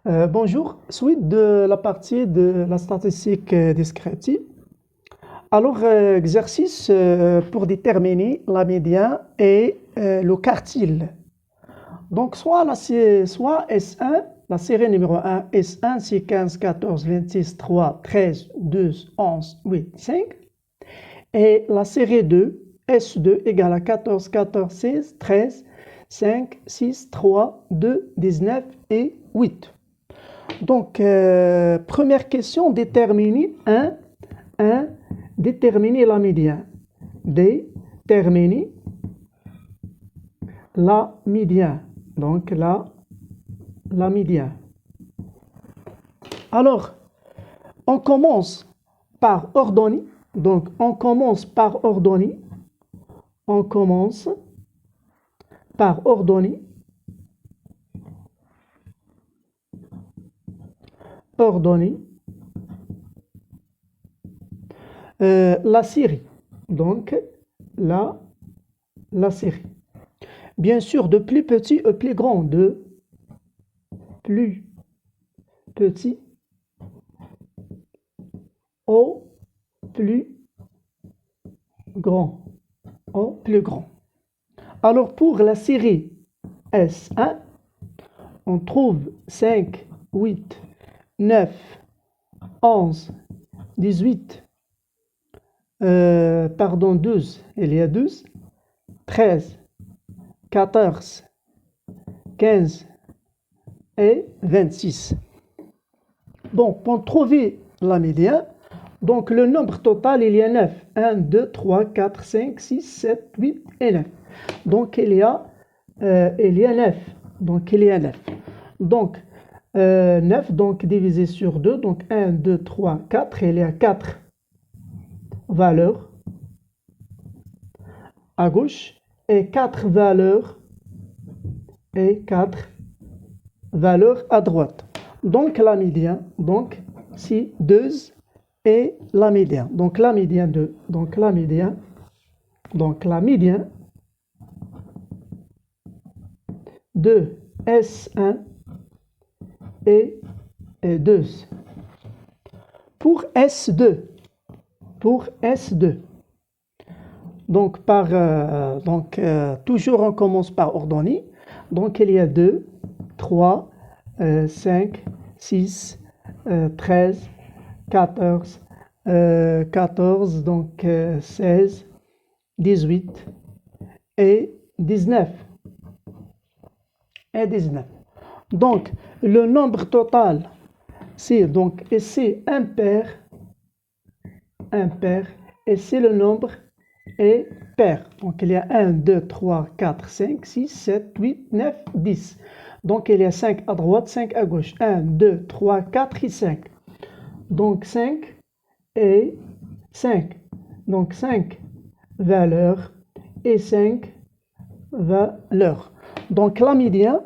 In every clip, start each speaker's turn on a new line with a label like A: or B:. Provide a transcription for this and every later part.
A: Bonjour, suite de la partie de la statistique descriptive. Alors, exercice pour déterminer la médiane et le quartile. Donc, soit S1, la série numéro 1, S1, c'est 15, 14, 26, 3, 13, 12, 11, 8, 5. Et la série 2, S2 égale à 14, 14, 16, 13, 5, 6, 3, 2, 19 et 8. Donc, première question, déterminer déterminer la médiane. Déterminer la médiane. Donc, la médiane. Alors, on commence par ordonner. Donc, on commence par ordonner. On commence par ordonner. Ordonner. La série. Donc, la série. Bien sûr, de plus petit au plus grand. De plus petit au plus grand. Au plus grand. Alors, pour la série S1, on trouve 5, 8, 9, 11, 18, 12, il y a 12, 13, 14, 15 et 26. Donc, pour trouver la médiane, donc le nombre total, il y a 9. 1, 2, 3, 4, 5, 6, 7, 8 et 9. Donc, il y a 9. Donc, il y a 9. Donc, 9, donc divisé sur 2. Donc, 1, 2, 3, 4. Il y a 4 valeurs à gauche et 4 valeurs à droite. Donc, la médiane, donc, c'est 2 et la médiane. Donc, la médiane de S1 et 2. Pour S2, donc, toujours on commence par ordonner. Donc, il y a 2, 3, 5, 6, 13, 14, 16, 18 et 19. Donc, le nombre total, c'est impair, et c'est le nombre est pair. Donc, il y a 1, 2, 3, 4, 5, 6, 7, 8, 9, 10. Donc, il y a 5 à droite, 5 à gauche. 1, 2, 3, 4 et 5. Donc, 5 et 5. Donc, 5 valeurs et 5 valeurs. Donc, la médiane,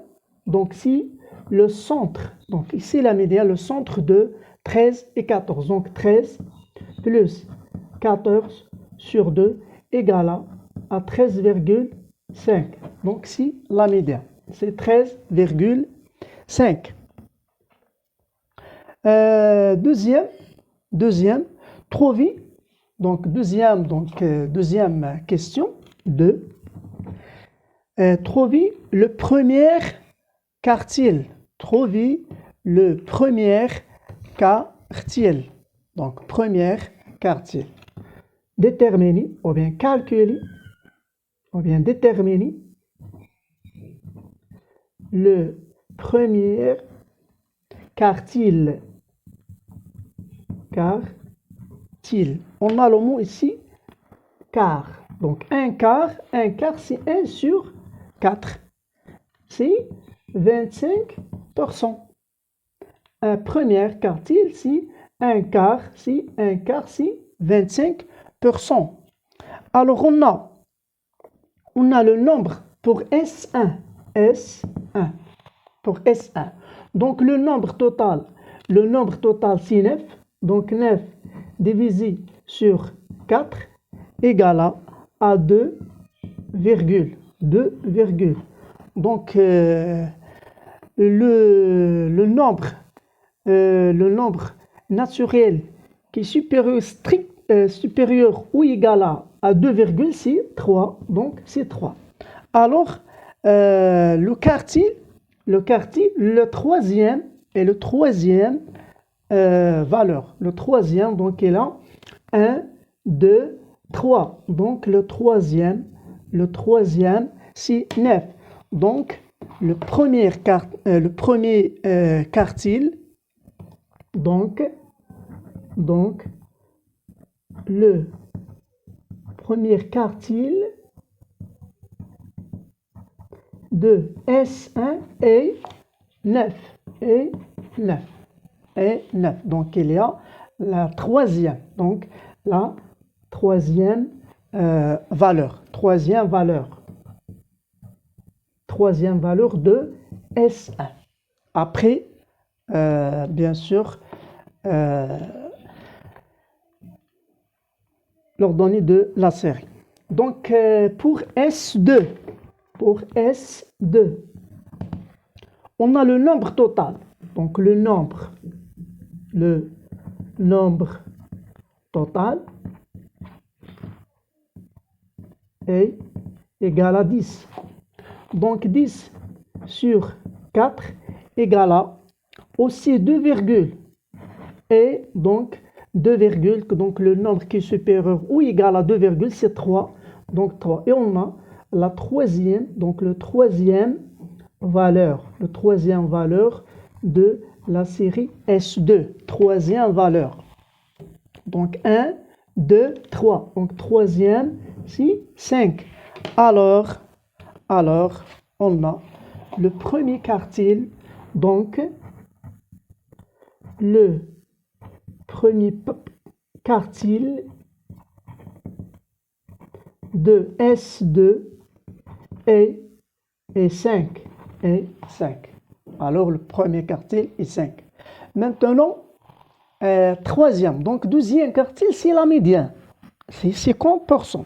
A: donc si le centre, donc ici la médiane, le centre de 13 et 14. Donc, 13 plus 14 sur 2 égale à 13,5. Donc, si la médiane, c'est 13,5. Deuxième, trouver, donc deuxième question, trouver le premier quartile. Trouver le premier quartile. Donc, premier quartile. Déterminer, ou bien calculer, ou bien déterminer le premier quartile. On a le mot ici, quart. Donc, un quart, c'est 1 sur 4. C'est 25%. Un premier quartile, c'est un quart, c'est 25%. Alors, on a le nombre pour S1. Pour S1. Donc, le nombre total, c'est 9. Donc, 9 divisé sur 4 égale à 2, Donc, le nombre naturel qui est supérieur ou égal à 2, c'est 3. Donc, c'est 3. Alors, le quartile, le troisième et le troisième valeur. Le troisième, donc, est là. 1, 2, 3. Donc, le troisième, c'est 9. Donc, le premier quartile, donc, le premier quartile de S1 est 9. Donc, il y a la troisième. Donc, la troisième valeur. Troisième valeur de S1. Après, bien sûr, l'ordonnée de la série. Donc, pour S2, on a le nombre total. Donc, le nombre total est égal à 10. Donc, 10 sur 4 égale à aussi 2 virgules. Et donc, 2 virgules, donc le nombre qui est supérieur ou égal à 2 virgules, c'est 3. Donc, 3. Et on a la troisième, donc le troisième valeur de la série S2. Troisième valeur. Donc, 1, 2, 3. Donc, troisième, c'est 5. Alors, on a le premier quartile, donc, le premier quartile de S2 est 5. Alors, le premier quartile est 5. Maintenant, troisième, donc deuxième quartile, c'est la médiane. C'est 50%.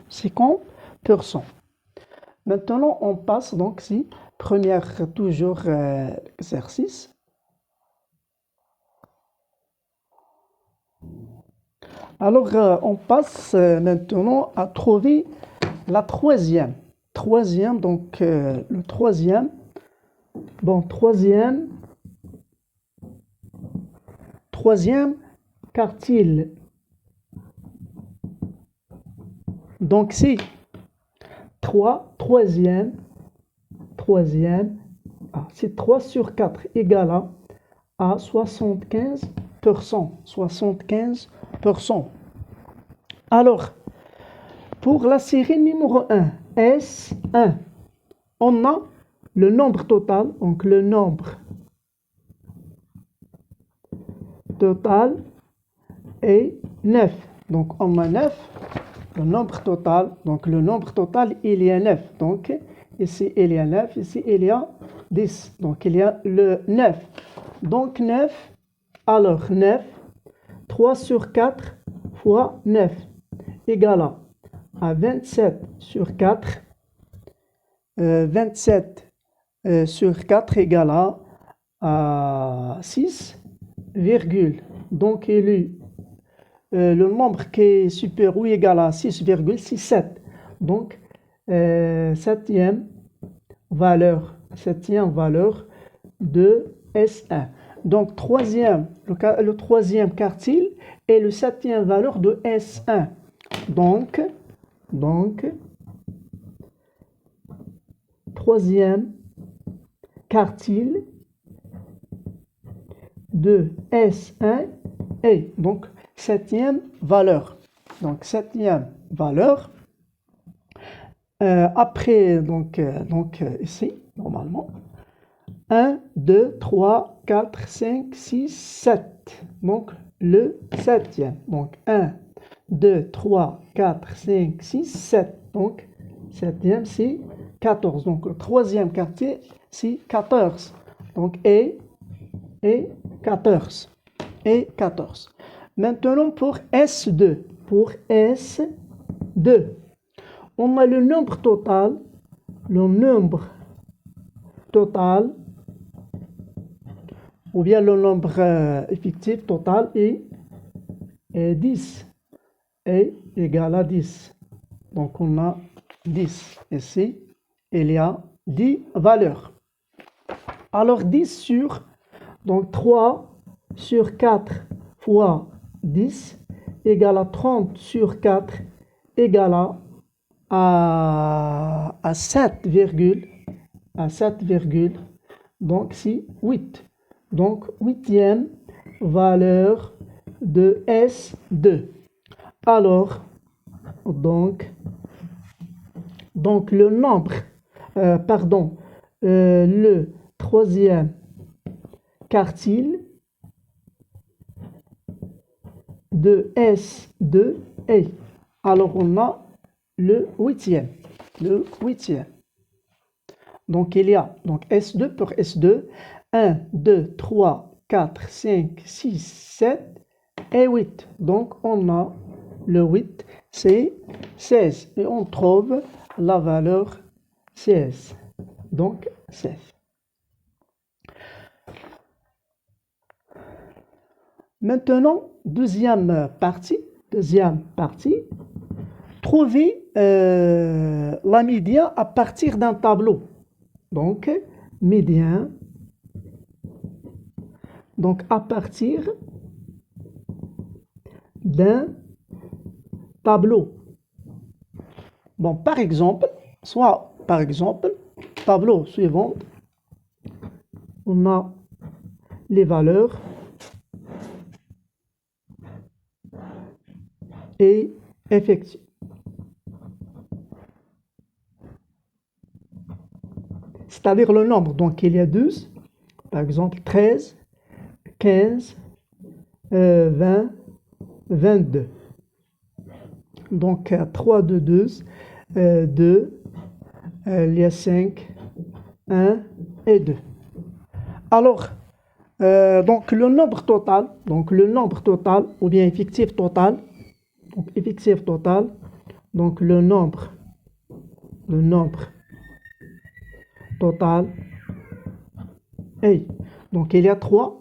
A: Maintenant, on passe donc si première toujours exercice. Alors, on passe maintenant à trouver la troisième. Donc le troisième. Bon, troisième quartile. Donc, c'est 3, c'est 3 sur 4 égale à 75%. 75%. Alors, pour la série numéro 1, S1, on a le nombre total, donc le nombre total est 9. Donc, on a 9, le nombre total. Donc, le nombre total, il y a 9. Donc, ici, il y a 9. Ici, il y a 10. Donc, il y a le 9. Donc, 9. Alors, 9, 3 sur 4 fois 9 égale à 27 sur 4. 27 sur 4 égale à 6, virgule. Donc, il est le nombre qui est supérieur ou égal à 6, c'est 7. Donc, septième valeur de S1. Donc, le troisième quartile est le septième valeur de S1. Donc, troisième quartile de S1 est donc septième valeur. Donc, septième valeur. Après, donc ici, normalement, 1, 2, 3, 4, 5, 6, 7. Donc, le septième. Donc, 1, 2, 3, 4, 5, 6, 7. Donc, septième, c'est 14. Donc, le troisième quartier, c'est 14. Donc, et 14. Et 14. Maintenant, pour S2. On a le nombre total ou bien le nombre effectif total est 10, est égal à 10. Donc on a 10. Ici, il y a 10 valeurs. Alors 10 sur, donc 3 sur 4 fois 10 égale à 30 sur 4 égale à 7, donc c'est 8. Donc huitième valeur de S2. Alors, donc le nombre, le troisième quartile de S2 est. Alors on a le huitième. Donc il y a donc S2 pour S2, 1, 2, 3, 4, 5, 6, 7 et 8. Donc on a le 8, c'est 16. Et on trouve la valeur 16. Donc 16. Maintenant, deuxième partie. Trouver la médiane à partir d'un tableau. Donc, médiane. Donc, à partir d'un tableau. Bon, par exemple, tableau suivant, on a les valeurs et effectifs. C'est-à-dire le nombre. Donc, il y a 12, par exemple 13, 15, 20, 22. Donc, 3 de 12, 2, il y a 5, 1 et 2. Alors, donc le nombre total, ou bien effectif total, donc le nombre total est, donc il y a 3,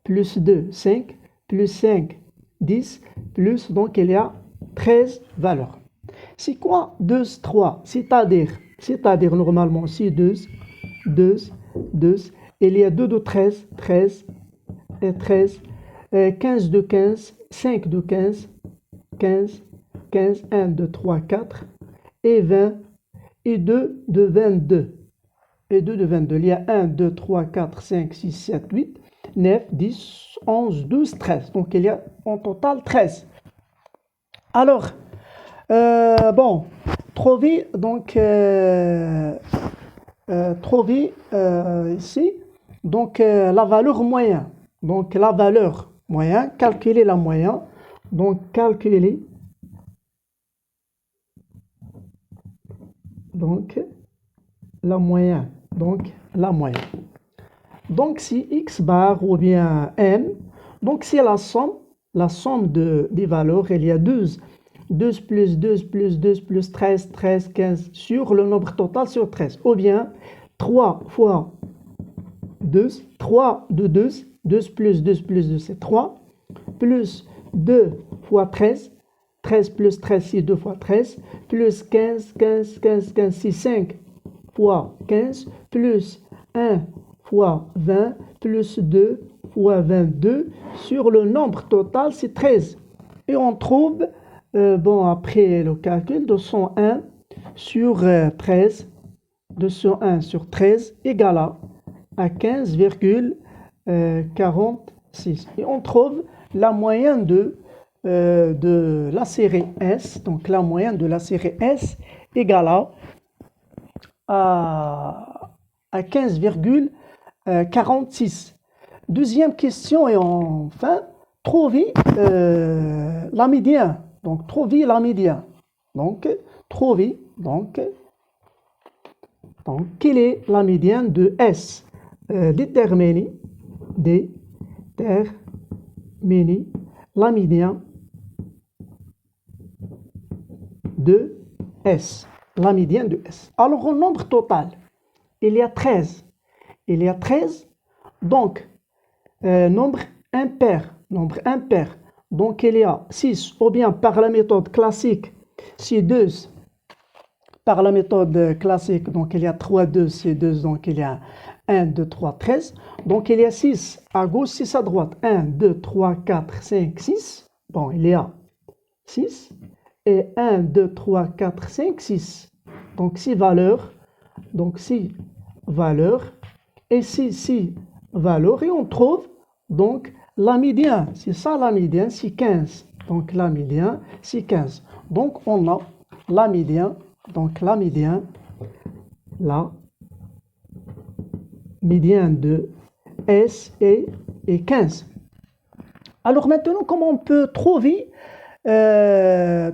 A: plus 2, 5, plus 5, 10, plus, donc il y a 13 valeurs. C'est quoi 12, 3? C'est-à-dire normalement, c'est 12, il y a 2 de 13, 13, et 13, 15 de 15, 5 de 15, 15, 1, 2, 3, 4, et 20, et 2 de 22. Il y a 1, 2, 3, 4, 5, 6, 7, 8, 9, 10, 11, 12, 13. Donc il y a en total 13. Alors, trouver ici, donc la valeur moyenne. Donc la valeur moyenne, calculer la moyenne. Donc calculer la moyenne. Donc si x bar ou bien n, donc c'est la somme des valeurs. Il y a 12 plus 12 plus 12 plus 13, 13, 15 sur le nombre total sur 13. Ou bien 3 fois 12, 3 de 12, 12 plus 12 plus 2 c'est 3, plus 2 fois 13, 13 plus 13 c'est 2 fois 13, plus 15, 15, 15, 15 c'est 5 fois 15, plus 1 fois 20, plus 2 fois 22, sur le nombre total c'est 13. Et on trouve, après le calcul, 201 sur 13, 201 sur 13 égale à 15,46. Et on trouve la moyenne de la série S, donc la moyenne de la série S égale à 15,46. Deuxième question et enfin, trouver la médiane. Donc, trouver la médiane. Donc, quelle est la médiane de S? Déterminer la médiane de S. La médiane de S. Alors, au nombre total, il y a 13. Donc, nombre impair. Nombre impair. Donc, il y a 6, ou bien par la méthode classique, si 2, par la méthode classique, donc il y a 3, 2, c'est 2, donc il y a 1, 2, 3, 13. Donc, il y a 6 à gauche, 6 à droite. 1, 2, 3, 4, 5, 6. Bon, il y a 6. Et 1, 2, 3, 4, 5, 6. Donc, 6 valeurs. Donc, 6 valeurs. Et 6 valeurs. Et on trouve, donc, la médiane. C'est ça, la médiane, c'est 15. Donc, la médiane, c'est 15. Donc, on a la médiane. Donc, la médiane de S est 15. Alors maintenant, comment on peut trouver la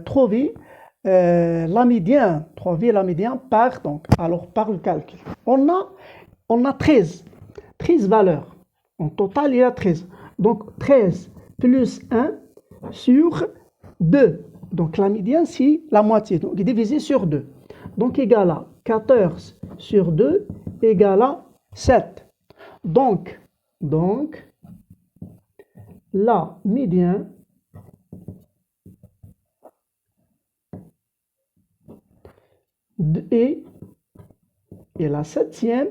A: médiane? Trouver la médiane par le calcul. On a 13 valeurs. En total, il y a 13. Donc 13 plus 1 sur 2. Donc la médiane, c'est la moitié. Donc divisé sur 2. Donc égal à 14 sur 2 égale à 7. Donc la médiane et la septième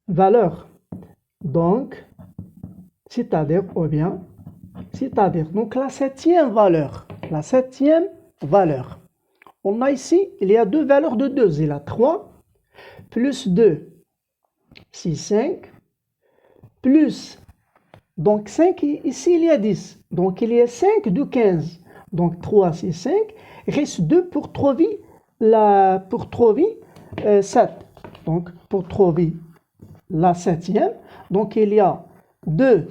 A: valeur. Donc, c'est-à-dire, donc la septième valeur. On a ici, il y a deux valeurs de 2. Il y a 3, plus 2, c'est 5, plus, donc 5, ici il y a 10. Donc il y a 5 de 15. Donc 3, c'est 5. Il reste 2 pour trouver 7. Donc pour trouver la septième, donc il y a 2.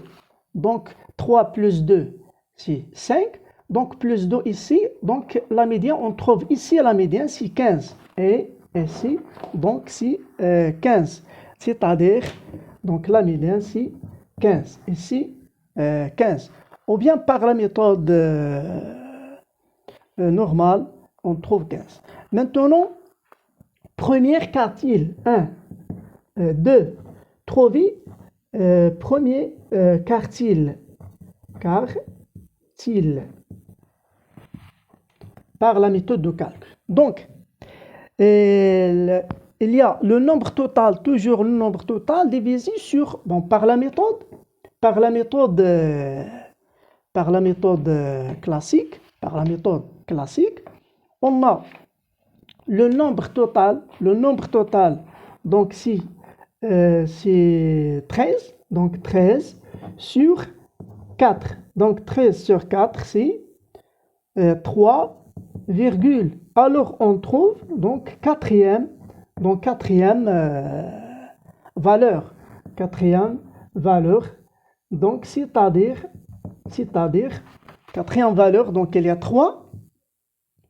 A: Donc 3 plus 2, c'est 5. Donc plus 2 ici. Donc la médiane, on trouve ici la médiane, c'est 15. Et ici, donc c'est 15. C'est-à-dire, donc la médiane, c'est 15. Ici, 15. Ou bien par la méthode normale, on trouve 15. Maintenant, premier quartile, 1, 2, trouver premier quartile par la méthode de calcul. Donc, il y a le nombre total, toujours le nombre total divisé par la méthode classique. On a le nombre total, donc c'est 13, donc 13 sur 4. Donc 13 sur 4, c'est 3, alors on trouve donc quatrième valeur. Donc c'est-à-dire quatrième valeur, donc il y a 3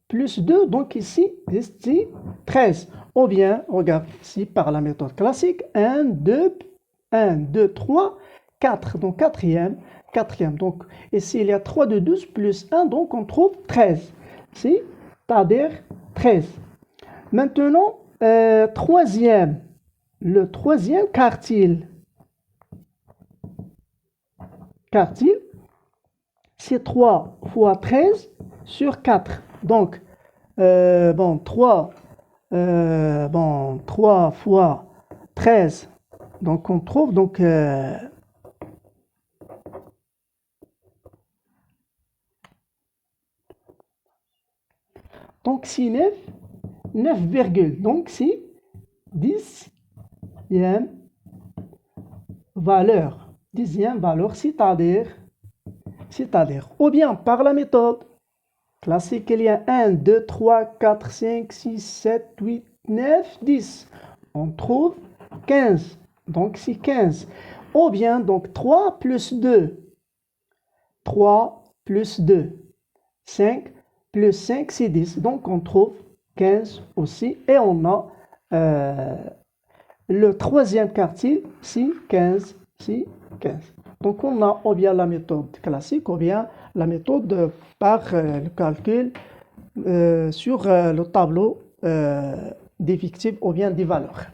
A: plus 2, donc ici c'est 13. Ou bien, regarde ici par la méthode classique, 1, 2, 3, 4. Donc quatrième. Donc ici il y a 3 de 12 plus 1, donc on trouve 13. C'est-à-dire 13. Maintenant, le troisième quartile, c'est 3 fois 13 sur 4. Donc, 3 fois 13. Donc, on trouve donc c'est 9, donc c'est 10e valeur. C'est-à-dire, ou bien par la méthode classique, il y a 1, 2, 3, 4, 5, 6, 7, 8, 9, 10. On trouve 15. Donc c'est 15. Ou bien, donc 3 plus 2. 3 plus 2. 5 plus 5, c'est 10. Donc on trouve 15 aussi. Et on a le troisième quartile, c'est 15. Donc on a ou bien la méthode classique ou bien la méthode par le calcul sur le tableau des fictifs ou bien des valeurs.